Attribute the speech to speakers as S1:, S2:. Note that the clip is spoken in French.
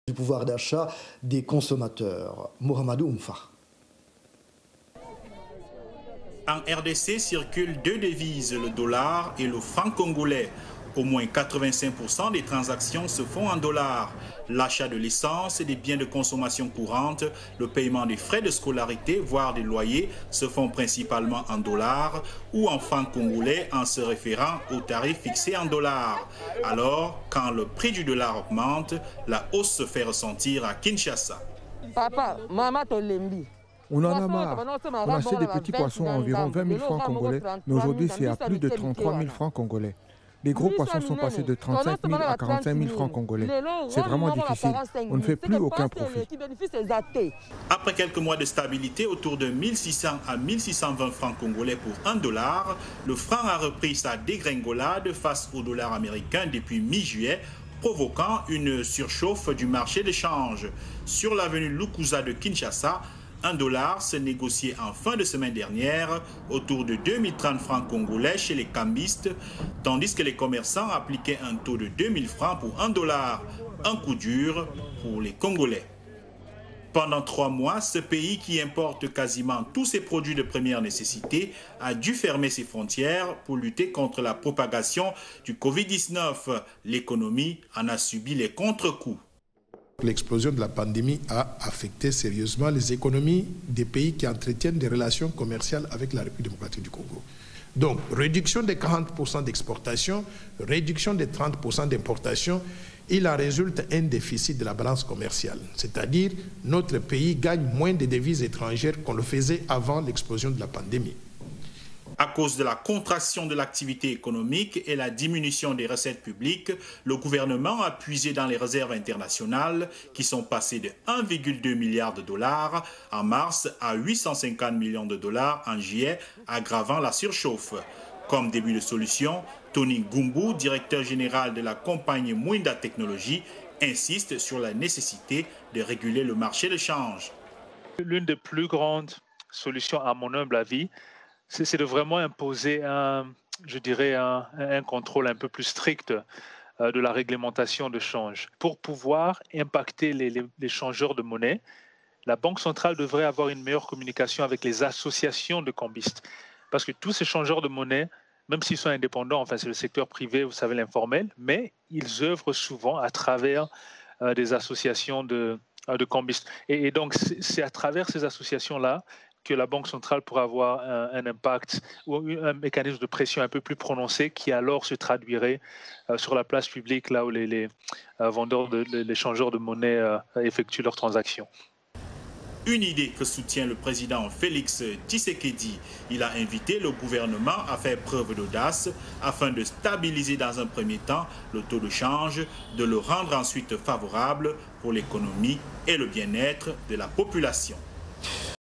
S1: du pouvoir d'achat des consommateurs. Mohamedou Oumfa.
S2: En RDC circulent deux devises, le dollar et le franc congolais. Au moins 85% des transactions se font en dollars. L'achat de l'essence et des biens de consommation courante, le paiement des frais de scolarité, voire des loyers, se font principalement en dollars ou en francs congolais en se référant aux tarifs fixés en dollars. Alors, quand le prix du dollar augmente, la hausse se fait ressentir à Kinshasa.
S3: Papa, maman Tolembi.
S4: On en a marre. On achète des petits poissons à environ 20 000 francs congolais, mais aujourd'hui c'est à plus de 33 000 francs congolais. Les gros poissons sont passés de 35 000 à 45 000 francs congolais. C'est vraiment difficile. On ne fait plus aucun profit.
S2: Après quelques mois de stabilité autour de 1600 à 1620 francs congolais pour $1, le franc a repris sa dégringolade face au dollar américain depuis mi-juillet, provoquant une surchauffe du marché de change. Sur l'avenue Lukuza de Kinshasa, $1 se négociait en fin de semaine dernière autour de 2030 francs congolais chez les cambistes, tandis que les commerçants appliquaient un taux de 2000 francs pour $1. Un coup dur pour les Congolais. Pendant 3 mois, ce pays qui importe quasiment tous ses produits de première nécessité a dû fermer ses frontières pour lutter contre la propagation du Covid-19. L'économie en a subi les contre-coups.
S5: L'explosion de la pandémie a affecté sérieusement les économies des pays qui entretiennent des relations commerciales avec la République démocratique du Congo. Donc, réduction des 40% d'exportation, réduction des 30% d'importation, il en résulte un déficit de la balance commerciale. C'est-à-dire, notre pays gagne moins de devises étrangères qu'on le faisait avant l'explosion de la pandémie.
S2: À cause de la contraction de l'activité économique et la diminution des recettes publiques, le gouvernement a puisé dans les réserves internationales qui sont passées de 1,2 milliard de dollars en mars à 850 millions de dollars en juillet, aggravant la surchauffe. Comme début de solution, Tony Gumbu, directeur général de la compagnie Mwinda Technologies, insiste sur la nécessité de réguler le marché de change.
S6: L'une des plus grandes solutions, à mon humble avis, c'est de vraiment imposer un contrôle un peu plus strict de la réglementation de change. Pour pouvoir impacter les changeurs de monnaie, la Banque centrale devrait avoir une meilleure communication avec les associations de cambistes. Parce que tous ces changeurs de monnaie, même s'ils sont indépendants, enfin c'est le secteur privé, vous savez, l'informel, mais ils œuvrent souvent à travers des associations de cambistes. Et donc c'est à travers ces associations-là que la Banque centrale pourra avoir un impact ou un mécanisme de pression un peu plus prononcé qui alors se traduirait sur la place publique, là où les vendeurs, les changeurs de monnaie effectuent leurs transactions.
S2: Une idée que soutient le président Félix Tshisekedi. Il a invité le gouvernement à faire preuve d'audace afin de stabiliser dans un premier temps le taux de change, de le rendre ensuite favorable pour l'économie et le bien-être de la population.